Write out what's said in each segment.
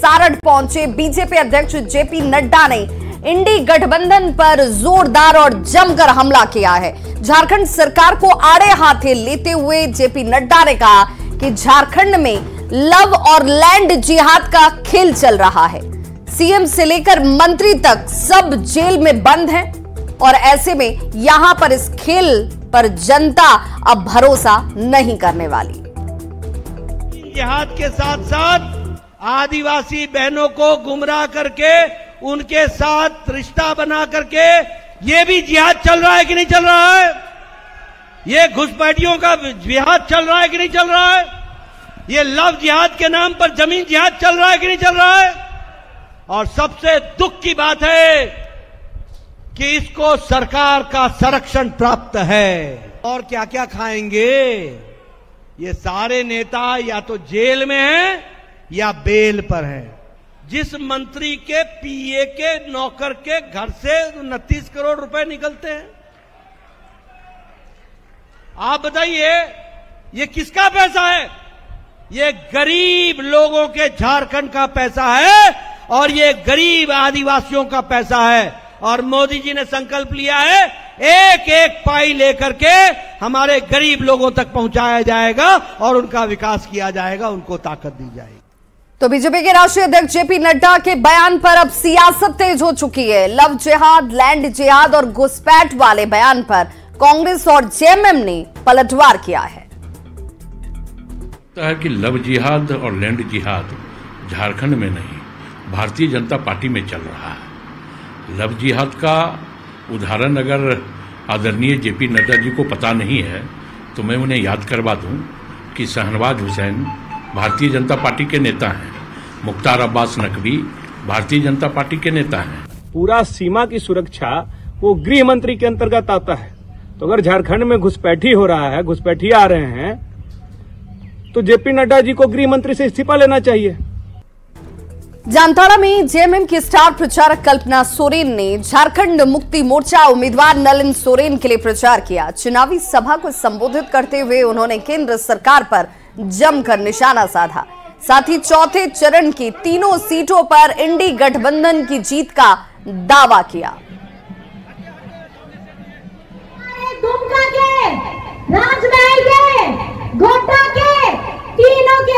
सारठ पहुंचे बीजेपी अध्यक्ष जेपी नड्डा ने इंडी गठबंधन पर जोरदार और जमकर हमला किया है। झारखंड सरकार को आड़े हाथे लेते हुए जेपी नड्डा ने कहा कि झारखंड में लव और लैंड जिहाद का खेल चल रहा है। सीएम से लेकर मंत्री तक सब जेल में बंद हैं और ऐसे में यहां पर इस खेल पर जनता अब भरोसा नहीं करने वाली। जिहाद के साथ साथ आदिवासी बहनों को गुमराह करके उनके साथ रिश्ता बना करके ये भी जिहाद चल रहा है कि नहीं चल रहा है? ये घुसपैठियों का जिहाद चल रहा है कि नहीं चल रहा है? ये लव जिहाद के नाम पर जमीन जिहाद चल रहा है कि नहीं चल रहा है? और सबसे दुख की बात है कि इसको सरकार का संरक्षण प्राप्त है। और क्या क्या खाएंगे? ये सारे नेता या तो जेल में हैं या बेल पर हैं। जिस मंत्री के पीए के नौकर के घर से 29 करोड़ रुपए निकलते हैं, आप बताइए ये किसका पैसा है? ये गरीब लोगों के झारखंड का पैसा है और ये गरीब आदिवासियों का पैसा है। और मोदी जी ने संकल्प लिया है एक एक पाई लेकर के हमारे गरीब लोगों तक पहुंचाया जाएगा और उनका विकास किया जाएगा, उनको ताकत दी जाएगी। तो बीजेपी के राष्ट्रीय अध्यक्ष जेपी नड्डा के बयान पर अब सियासत तेज हो चुकी है। लव जिहाद, लैंड जिहाद और घुसपैठ वाले बयान पर कांग्रेस और जेएमएम ने पलटवार किया है। कि लव जिहाद और लैंड जिहाद झारखंड में नहीं, भारतीय जनता पार्टी में चल रहा है। लव जिहाद का उदाहरण अगर आदरणीय जेपी नड्डा जी को पता नहीं है तो मैं उन्हें याद करवा दूं कि शहनवाज हुसैन भारतीय जनता पार्टी के नेता हैं, मुख्तार अब्बास नकवी भारतीय जनता पार्टी के नेता हैं। पूरा सीमा की सुरक्षा वो गृह मंत्री के अंतर्गत आता है। तो अगर झारखंड में घुसपैठी हो रहा है, घुसपैठी आ रहे हैं, तो जेपी नड्डा जी को गृह मंत्री से इस्तीफा लेना चाहिए। जामताड़ा में जेएमएम की स्टार प्रचारक कल्पना सोरेन ने झारखंड मुक्ति मोर्चा उम्मीदवार नलिन सोरेन के लिए प्रचार किया। चुनावी सभा को संबोधित करते हुए उन्होंने केंद्र सरकार पर जमकर निशाना साधा। साथ ही चौथे चरण की तीनों सीटों पर इंडी गठबंधन की जीत का दावा किया। दुमका के, राजमहल के, गोड्डा के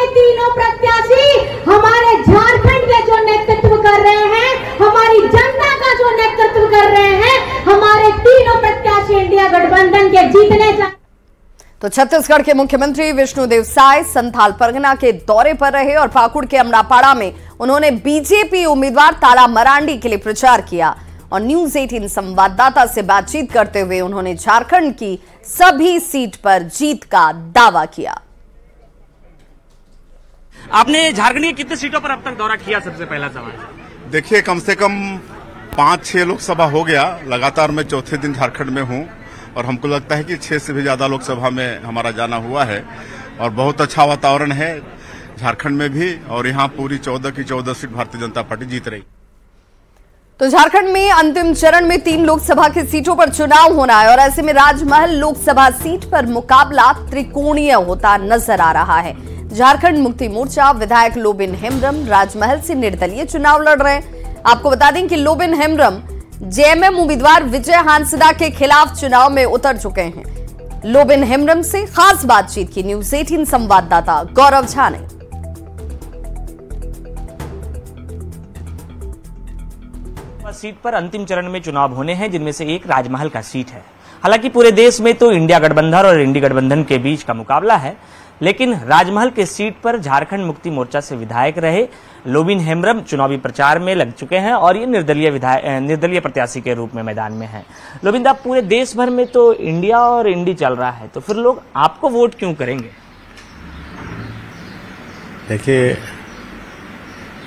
तीनों प्रत्याशी हमारे झारखंड के जो नेतृत्व कर रहे हैं, हमारी जनता का जो नेतृत्व कर रहे हैं, हमारे तीनों प्रत्याशी इंडिया गठबंधन के जीतने चाहिए। तो छत्तीसगढ़ के मुख्यमंत्री विष्णुदेव साय संथाल परगना के दौरे पर रहे और पाकुड़ के अमरापाड़ा में उन्होंने बीजेपी उम्मीदवार ताला मरांडी के लिए प्रचार किया। और न्यूज 18 संवाददाता से बातचीत करते हुए उन्होंने झारखंड की सभी सीट पर जीत का दावा किया। आपने झारखंड की कितनी सीटों पर अब तक दौरा किया? सबसे पहला सवाल देखिए, कम से कम 5-6 लोकसभा हो गया। लगातार मैं चौथे दिन झारखंड में हूं और हमको लगता है कि 6 से भी ज्यादा लोकसभा में हमारा जाना हुआ है और बहुत अच्छा वातावरण है झारखंड में भी। और यहाँ पूरी 14 की 14 सीट भारतीय जनता पार्टी जीत रही। तो झारखंड में अंतिम चरण में 3 लोकसभा की सीटों पर चुनाव होना है और ऐसे में राजमहल लोकसभा सीट पर मुकाबला त्रिकोणीय होता नजर आ रहा है। झारखंड मुक्ति मोर्चा विधायक लोबिन हेम्ब्रम राजमहल से निर्दलीय चुनाव लड़ रहे हैं। आपको बता दें कि लोबिन हेम्ब्रम जेएमएम उम्मीदवार विजय हांसदा के खिलाफ चुनाव में उतर चुके हैं। लोबिन हेम्ब्रम से खास बातचीत की न्यूज 18 संवाददाता गौरव झा ने। सीट पर अंतिम चरण में चुनाव होने हैं, जिनमें से एक राजमहल का सीट है। हालांकि पूरे देश में तो इंडिया गठबंधन और इंडी गठबंधन के बीच का मुकाबला है, लेकिन राजमहल के सीट पर झारखंड मुक्ति मोर्चा से विधायक रहे लोबिन हेम्ब्रम चुनावी प्रचार में लग चुके हैं और ये निर्दलीय प्रत्याशी के रूप में मैदान में हैं। लोबिन दा, पूरे देश भर में तो इंडिया और इंडी चल रहा है, तो फिर लोग आपको वोट क्यों करेंगे? देखिए,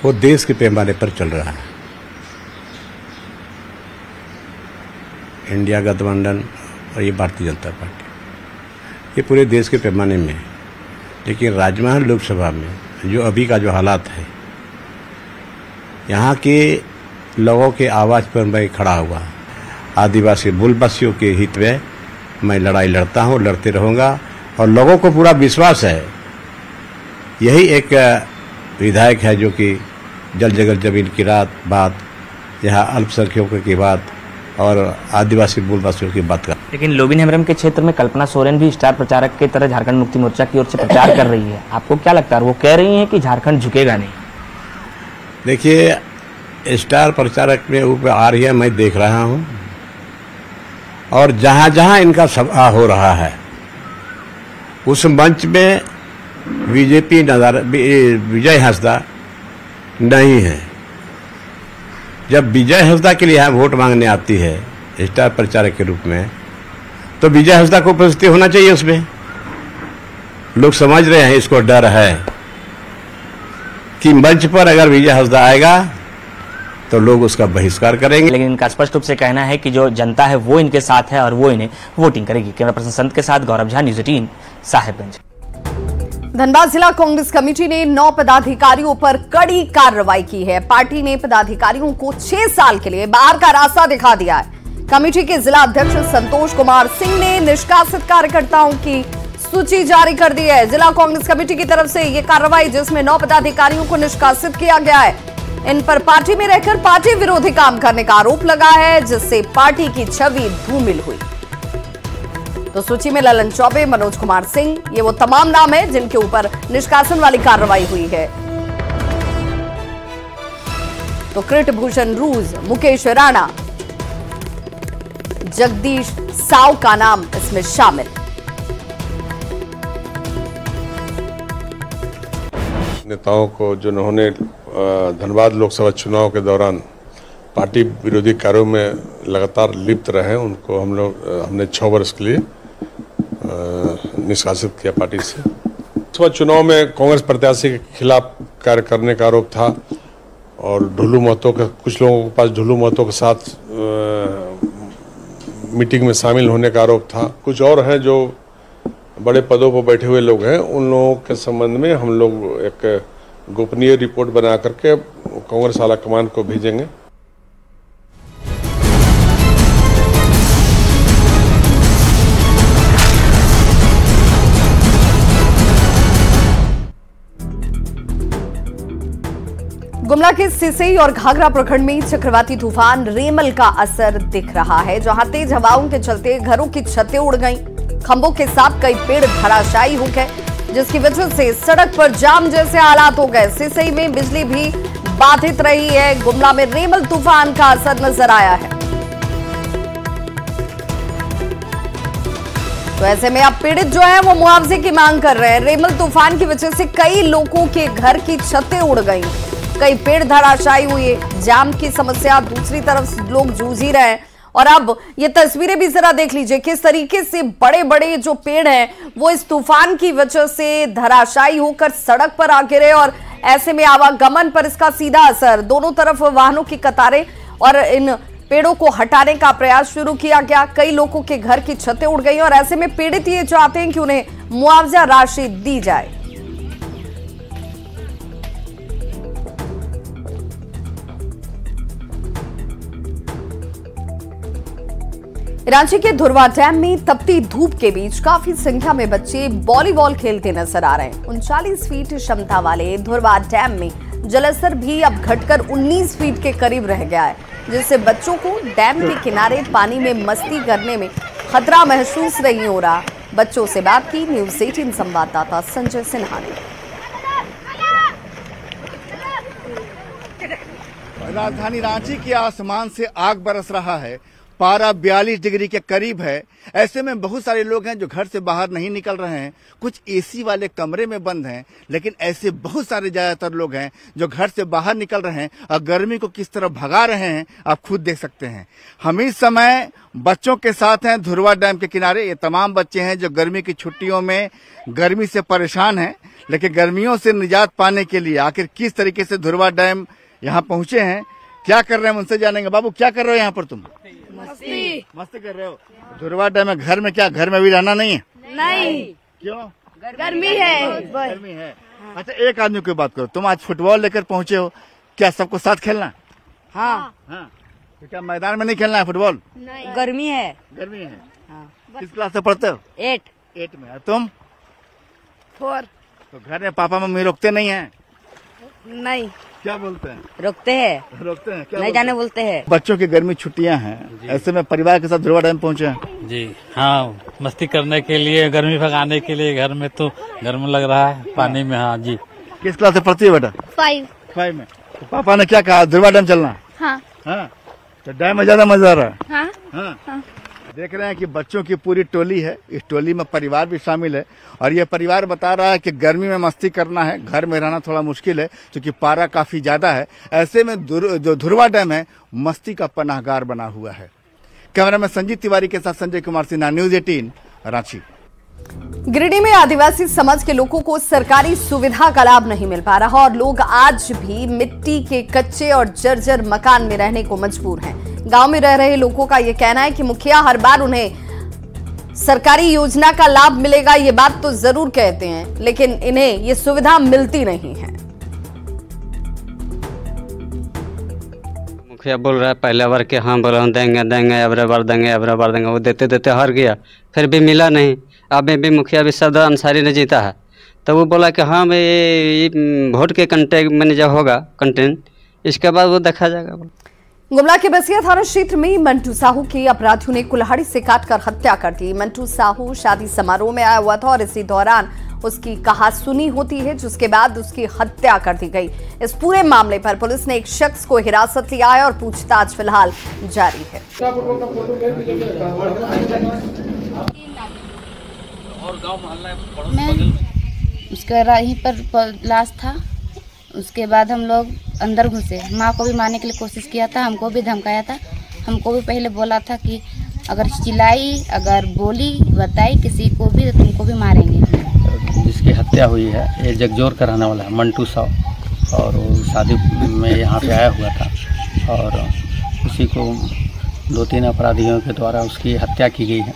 वो देश के पैमाने पर चल रहा है। इंडिया गठबंधन और ये भारतीय जनता पार्टी, ये पूरे देश के पैमाने में। लेकिन राजमहल लोकसभा में जो अभी का जो हालात है, यहाँ के लोगों के आवाज़ पर मैं खड़ा हुआ, आदिवासी मूलवासियों के हित में मैं लड़ाई लड़ता हूँ, लड़ते रहूँगा और लोगों को पूरा विश्वास है। यही एक विधायक है जो कि जल जगत जमीन की बात, यहाँ अल्पसंख्यकों की बात और आदिवासी मूल वासियों की बात कर। लेकिन लोबिन हेम्ब्रम के क्षेत्र में कल्पना सोरेन भी स्टार प्रचारक की तरह झारखंड मुक्ति मोर्चा की ओर से प्रचार कर रही है। आपको क्या लगता है? वो कह रही हैं कि झारखंड झुकेगा नहीं। देखिए, स्टार प्रचारक में ऊपर आ रही है, मैं देख रहा हूँ, और जहाँ जहाँ इनका सभा हो रहा है उस मंच में बीजेपी विजय हांसदा नहीं है। जब विजय हांसदा के लिए यहाँ वोट मांगने आती है स्टार प्रचारक के रूप में, तो विजय हांसदा को उपस्थिति होना चाहिए उसमें। लोग समझ रहे हैं, इसको डर है कि मंच पर अगर विजय हांसदा आएगा तो लोग उसका बहिष्कार करेंगे। लेकिन इनका स्पष्ट रूप से कहना है कि जो जनता है वो इनके साथ है और वो इन्हें वोटिंग करेगी। कैमरा पर्सन संत के साथ गौरव झा, न्यूज़ 18 साहेबगंज। धनबाद जिला कांग्रेस कमेटी ने 9 पदाधिकारियों पर कड़ी कार्रवाई की है। पार्टी ने पदाधिकारियों को 6 साल के लिए बाहर का रास्ता दिखा दिया है। कमेटी के जिला अध्यक्ष संतोष कुमार सिंह ने निष्कासित कार्यकर्ताओं की सूची जारी कर दी है। जिला कांग्रेस कमेटी की तरफ से यह कार्रवाई, जिसमें 9 पदाधिकारियों को निष्कासित किया गया है। इन पर पार्टी में रहकर पार्टी विरोधी काम करने का आरोप लगा है, जिससे पार्टी की छवि धूमिल हुई। तो सूची में ललन चौबे, मनोज कुमार सिंह, ये वो तमाम नाम है जिनके ऊपर निष्कासन वाली कार्रवाई हुई है। तो कृत भूषण रूज, मुकेश राणा, जगदीश साव का नाम इसमें शामिल। नेताओं को जिन्होंने धनबाद लोकसभा चुनाव के दौरान पार्टी विरोधी कार्यों में लगातार लिप्त रहे, उनको हमने 6 वर्ष के लिए निष्कासित किया पार्टी से। लोकसभा चुनाव में कांग्रेस प्रत्याशी के खिलाफ कार्य करने का आरोप था और ढुल्लू महतो के, कुछ लोगों के पास ढुल्लू महतो के साथ मीटिंग में शामिल होने का आरोप था। कुछ और हैं जो बड़े पदों पर बैठे हुए लोग हैं, उन लोगों के संबंध में हम लोग एक गोपनीय रिपोर्ट बना करके कांग्रेस आला कमान को भेजेंगे। गुमला के सिसई और घाघरा प्रखंड में चक्रवाती तूफान रेमल का असर दिख रहा है, जहां तेज हवाओं के चलते घरों की छतें उड़ गईं, खंभों के साथ कई पेड़ धराशायी हो गए, जिसकी वजह से सड़क पर जाम जैसे हालात हो गए। सिसई में बिजली भी बाधित रही है। गुमला में रेमल तूफान का असर नजर आया है। तो ऐसे में अब पीड़ित जो है वो मुआवजे की मांग कर रहे हैं। रेमल तूफान की वजह से कई लोगों के घर की छतें उड़ गई, कई पेड़ धराशायी हुए, जाम की समस्या दूसरी तरफ लोग जूझ ही रहे हैं। और अब ये तस्वीरें भी जरा देख लीजिए, किस तरीके से बड़े बड़े जो पेड़ हैं वो इस तूफान की वजह से धराशायी होकर सड़क पर आ गिरे और ऐसे में आवागमन पर इसका सीधा असर। दोनों तरफ वाहनों की कतारें और इन पेड़ों को हटाने का प्रयास शुरू किया गया। कई लोगों के घर की छतें उड़ गई और ऐसे में पीड़ित ये चाहते हैं कि उन्हें मुआवजा राशि दी जाए। रांची के धुरवा डैम में तपती धूप के बीच काफी संख्या में बच्चे वॉलीबॉल खेलते नजर आ रहे हैं। 39 फीट क्षमता वाले धुरवा डैम में जलस्तर भी अब घटकर 19 फीट के करीब रह गया है, जिससे बच्चों को डैम के किनारे पानी में मस्ती करने में खतरा महसूस नहीं हो रहा। बच्चों से बात की न्यूज़ 18 संवाददाता संजय सिन्हा ने। राजधानी रांची के आसमान से आग बरस रहा है। पारा 42 डिग्री के करीब है। ऐसे में बहुत सारे लोग हैं जो घर से बाहर नहीं निकल रहे हैं, कुछ एसी वाले कमरे में बंद हैं, लेकिन ऐसे बहुत सारे ज्यादातर लोग हैं जो घर से बाहर निकल रहे हैं और गर्मी को किस तरह भगा रहे हैं आप खुद देख सकते हैं। हम इस समय बच्चों के साथ हैं धुरवा डैम के किनारे। ये तमाम बच्चे हैं जो गर्मी की छुट्टियों में गर्मी से परेशान हैं, लेकिन गर्मियों से निजात पाने के लिए आखिर किस तरीके से धुरवा डैम यहाँ पहुंचे हैं, क्या कर रहे हैं उनसे जानेंगे। बाबू क्या कर रहे हो यहाँ पर तुम? मस्ती कर रहे हो। धुरवा डैम में घर में क्या, घर में भी रहना नहीं है? नहीं। क्यों? गर्मी है। गर्मी है। अच्छा एक आदमी की बात करो, तुम आज फुटबॉल लेकर पहुंचे हो, क्या सबको साथ खेलना? हाँ। तो क्या मैदान में नहीं खेलना है फुटबॉल? नहीं। गर्मी है। गर्मी है। हाँ। किस क्लास से पढ़ते हो? 8 में। तुम? 4। तो घर में पापा मम्मी रोकते नहीं है? नहीं। क्या बोलते हैं? रोकते हैं। रोकते हैं क्या? नहीं जाने बोलते हैं। बच्चों की गर्मी छुट्टियां हैं, ऐसे में परिवार के साथ ध्रुवा डैम पहुंचे हैं। जी हाँ, मस्ती करने के लिए, गर्मी भगाने के लिए। घर में तो गर्म लग रहा है, पानी में। हाँ जी। किस क्लास से पढ़ती है बेटा? 5 में। तो पापा ने क्या कहा, ध्रुवा डैम चलना? हाँ। हाँ, तो डैम में ज्यादा मजा आ रहा है। हाँ। हाँ। हाँ। देख रहे हैं कि बच्चों की पूरी टोली है, इस टोली में परिवार भी शामिल है और ये परिवार बता रहा है कि गर्मी में मस्ती करना है, घर में रहना थोड़ा मुश्किल है क्योंकि पारा काफी ज्यादा है। ऐसे में जो ध्रुवा डैम है मस्ती का पनाहगार बना हुआ है। कैमरामैन संजीत तिवारी के साथ संजय कुमार सिन्हा, न्यूज 18 रांची। गिरिडीह में आदिवासी समाज के लोगों को सरकारी सुविधा का लाभ नहीं मिल पा रहा और लोग आज भी मिट्टी के कच्चे और जर्जर मकान में रहने को मजबूर हैं। गांव में रह रहे लोगों का यह कहना है कि मुखिया हर बार उन्हें सरकारी योजना का लाभ मिलेगा ये बात तो जरूर कहते हैं, लेकिन इन्हें ये सुविधा मिलती नहीं है। मुखिया बोल रहा है पहले बार के हाँ बोला देंगे अबरे बार देंगे, वो देते देते हार गया, फिर भी मिला नहीं। अब भी मुखिया भी सदर अंसारी ने जीता है, तो वो बोला कि हाँ भाई ये वोट के कंटेंट में जब होगा कंटेंट, इसके बाद वो देखा जाएगा। गुमला के बसिया थाना क्षेत्र में मंटू साहू की अपराधियों ने कुल्हाड़ी से काटकर हत्या कर दी। मंटू साहू शादी समारोह में आया हुआ था और इसी दौरान उसकी कहासुनी होती है, जिसके बाद उसकी हत्या कर दी गई। इस पूरे मामले पर पुलिस ने एक शख्स को हिरासत लिया है और पूछताछ फिलहाल जारी है। उसका यहीं पर लाश था। उसके बाद हम लोग अंदर घुसे, माँ को भी मारने के लिए कोशिश किया था, हमको भी धमकाया था। हमको भी पहले बोला था कि अगर चिल्लाई, अगर बोली, बताई किसी को भी तो तुमको भी मारेंगे। जिसकी हत्या हुई है ये जगजोर का रहने वाला है मंटू साहू, और वो शादी में यहाँ पे आया हुआ था और उसी को 2-3 अपराधियों के द्वारा उसकी हत्या की गई है।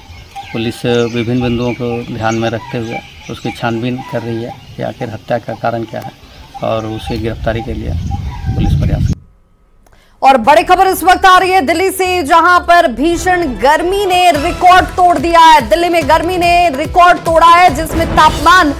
पुलिस विभिन्न बिंदुओं को ध्यान में रखते हुए उसकी छानबीन कर रही है कि आखिर हत्या का कारण क्या है और उसे गिरफ्तारी के लिए पुलिस प्रयास। और बड़ी खबर इस वक्त आ रही है दिल्ली से, जहां पर भीषण गर्मी ने रिकॉर्ड तोड़ दिया है। दिल्ली में गर्मी ने रिकॉर्ड तोड़ा है, जिसमें तापमान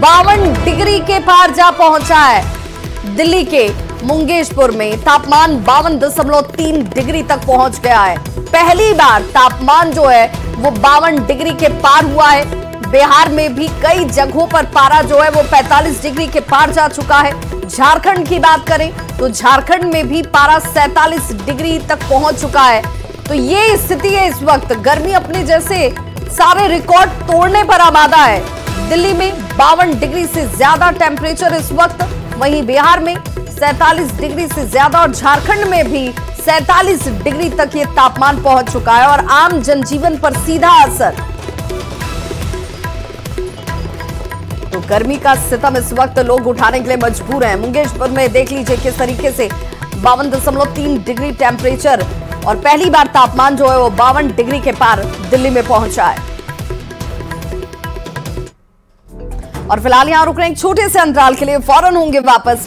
52 डिग्री के पार जा पहुंचा है। दिल्ली के मुंगेशपुर में तापमान 52.3 डिग्री तक पहुंच गया है। पहली बार तापमान जो है वो 52 डिग्री के पार हुआ है। बिहार में भी कई जगहों पर पारा जो है वो 45 डिग्री के पार जा चुका है। झारखंड की बात करें तो झारखंड में भी पारा 47 डिग्री तक पहुंच चुका है। तो ये स्थिति है इस वक्त, गर्मी अपने जैसे सारे रिकॉर्ड तोड़ने पर आमादा है। दिल्ली में 52 डिग्री से ज्यादा टेम्परेचर इस वक्त, वहीं बिहार में 47 डिग्री से ज्यादा और झारखंड में भी 47 डिग्री तक ये तापमान पहुंच चुका है और आम जनजीवन पर सीधा असर। तो गर्मी का सितम इस वक्त लोग उठाने के लिए मजबूर हैं। मुंगेशपुर में देख लीजिए किस तरीके से 52.3 डिग्री टेम्परेचर और पहली बार तापमान जो है वो 52 डिग्री के पार दिल्ली में पहुंचा है। और फिलहाल यहां रुक रहे हैं एक छोटे से अंतराल के लिए, फौरन होंगे वापस।